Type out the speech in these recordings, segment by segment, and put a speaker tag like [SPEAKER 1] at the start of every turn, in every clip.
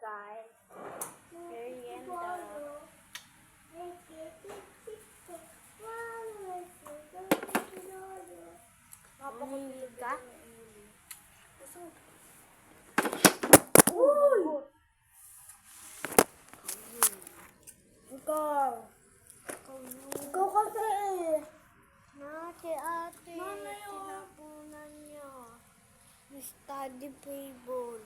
[SPEAKER 1] guys. Merienda. Mamili ka? Uy! Ikaw. Ikaw kasi eh. Ate. Tinapunan niya. Study table.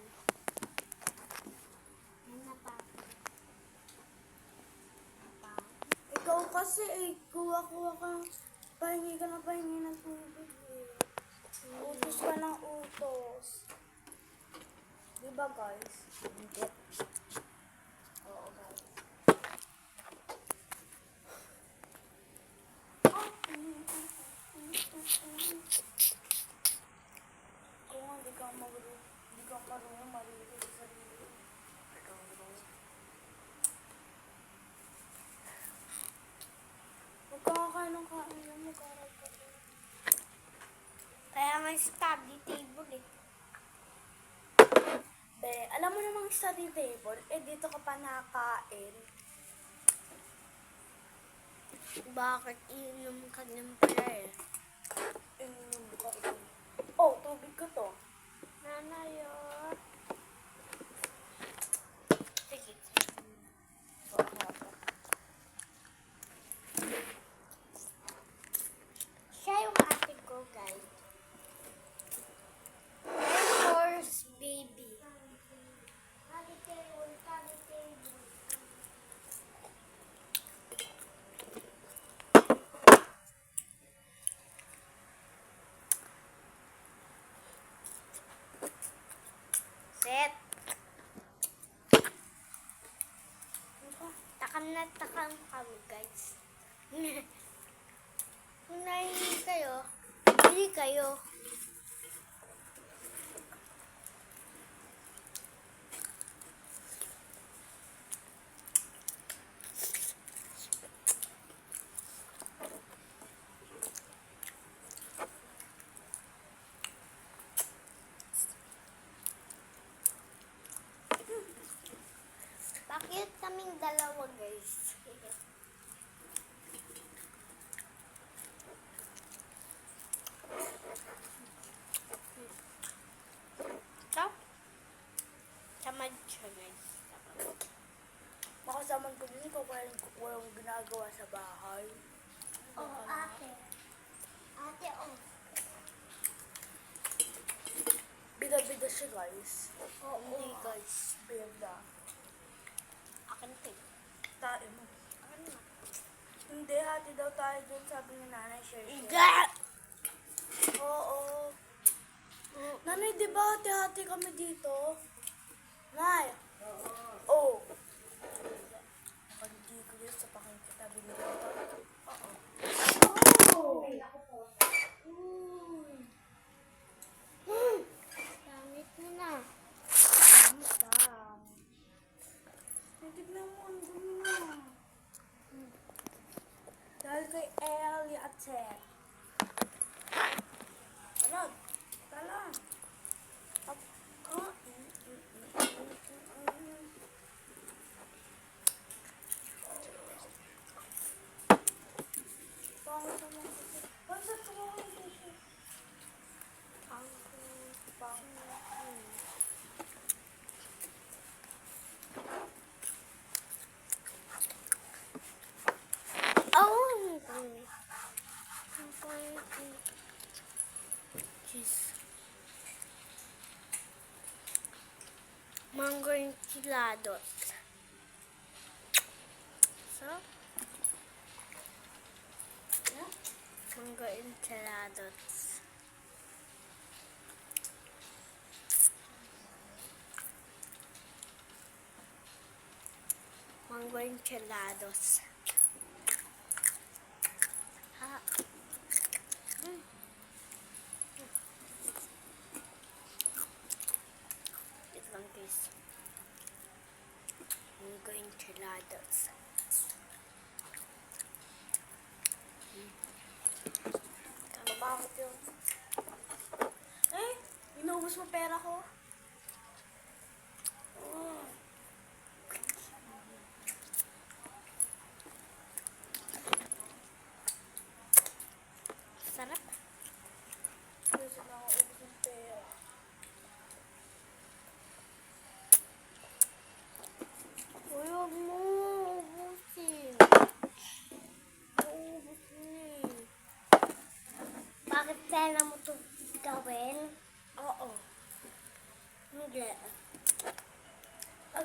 [SPEAKER 1] Ikaw kasi eh. Kuha ka. Pahingi ka ng tubig eh. Utos ka ng utos. Diba guys? Hindi. Oo guys. Kung hindi ka marunong marunong sa sarili. Huwag ka kakain ng kain lang, mag-aral ka din. Kaya nga study table eh. Be, alam mo namang study table, eh dito ka pa nakain. Bakit inom ka din pala eh? Inom ka din. Oh, tubig ko to. Nanay oh. Sige. Siya yung ate ko, guys. Horse baby. Set. Takam kami, guys. Kung nahihingi kayo, bili kayo. Bakit kaming dalawa, guys? Stop. Tamad siya, guys. Makasamad ko din ko walang ginagawa sa bahay. Oo, ate. Ate, oh. Bida-bida siya, guys. Oo. Hindi, guys. Bida. Akin ito eh. Tayo mo. Akin na. Hindi, hati daw tayo dun. Sabi ni nanay, share. Oo. Nanay, di ba hati-hati kami dito? Nay. Oo. Nakagigil ko yun sa pakikitabi nila. Oo. Oo. Damit mo na. Tignan mo, ang dumi na. Dahil kay Ellie at Seth. Alag, tala. Mango enchilados. So, yeah. Mango enchilados. Mango enchilados. Ha. Ito lang guys. Mango enchilados. Bakit yun? Eh, inuubos mo pera ko. Oh.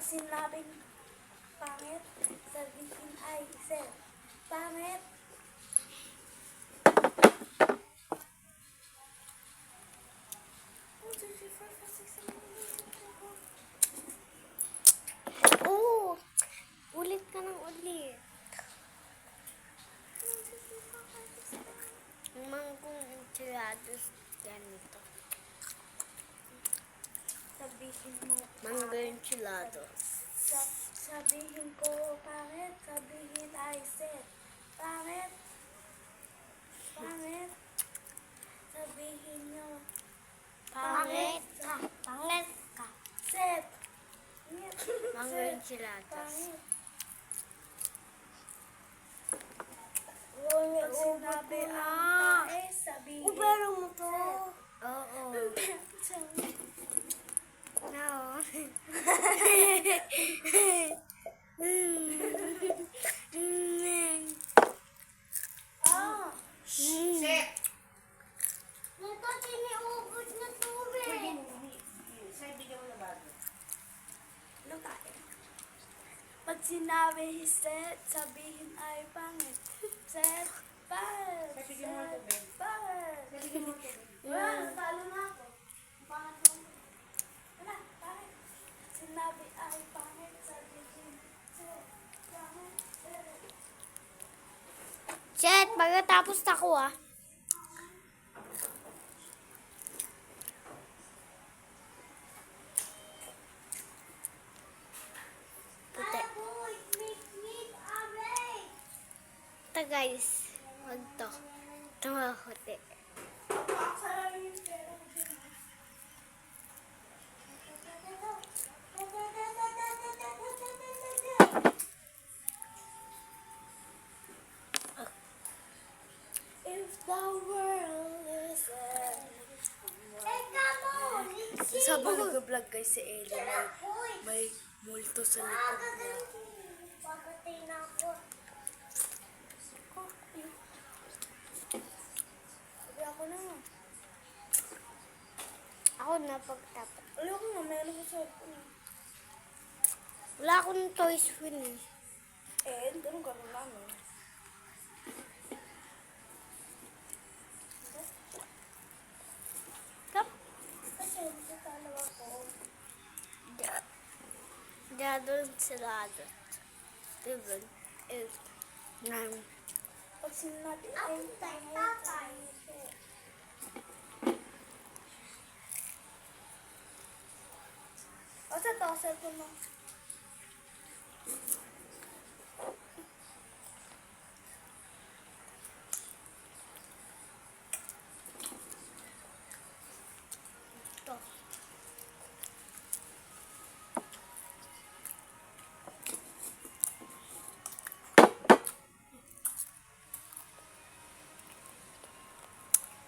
[SPEAKER 1] Pag sinabing pangit, sabihin ay Seth. Pangit.
[SPEAKER 2] Oo. Ulit ka ng ulit. Mangkong enchiladas ganito.
[SPEAKER 1] Sabihin mo.
[SPEAKER 2] Mango enchiladas.
[SPEAKER 1] Sabihin ko pangit, sabihin ay Seth. Pangit. Pangit. Sabihin nyo.
[SPEAKER 2] Pangit ka. Pangit ka.
[SPEAKER 1] Seth.
[SPEAKER 2] Mango
[SPEAKER 1] Seth.
[SPEAKER 2] enchiladas.
[SPEAKER 1] Pangit. Pag sinabi ang tae, sabihin.
[SPEAKER 2] Ubero mo to.
[SPEAKER 1] Seth.
[SPEAKER 2] Oo. No.
[SPEAKER 1] Ah.
[SPEAKER 2] Set. Ito, tiniubos na tubig.
[SPEAKER 1] Ano tayo? Pag sinabi Seth, sabihin ay pangit. Seth, pangit. Seth, pangit. Well, talo na ako. Pangit mo. Wala, pangit. Sinabi ay pangit, sabihin Seth, pangit. Seth.
[SPEAKER 2] Set, pagkatapos na ko ah. Puti. Ito guys. Wag to. Ito mga puti.
[SPEAKER 1] If the world is Sabang nag-vlog guys si Ellie, may multo sa likod niya. Sabi ako na.
[SPEAKER 2] Ako na pagtapat.
[SPEAKER 1] Alam ko na, meron ko sa cellphone.
[SPEAKER 2] Wala akong toys win eh.
[SPEAKER 1] Eh, ganun namin.
[SPEAKER 2] Kap.
[SPEAKER 1] Kasi, natalaw ako.
[SPEAKER 2] Dadon sila doon. Diba?
[SPEAKER 1] Pag sinabi ay pangit. O, sa to, cellphone mo.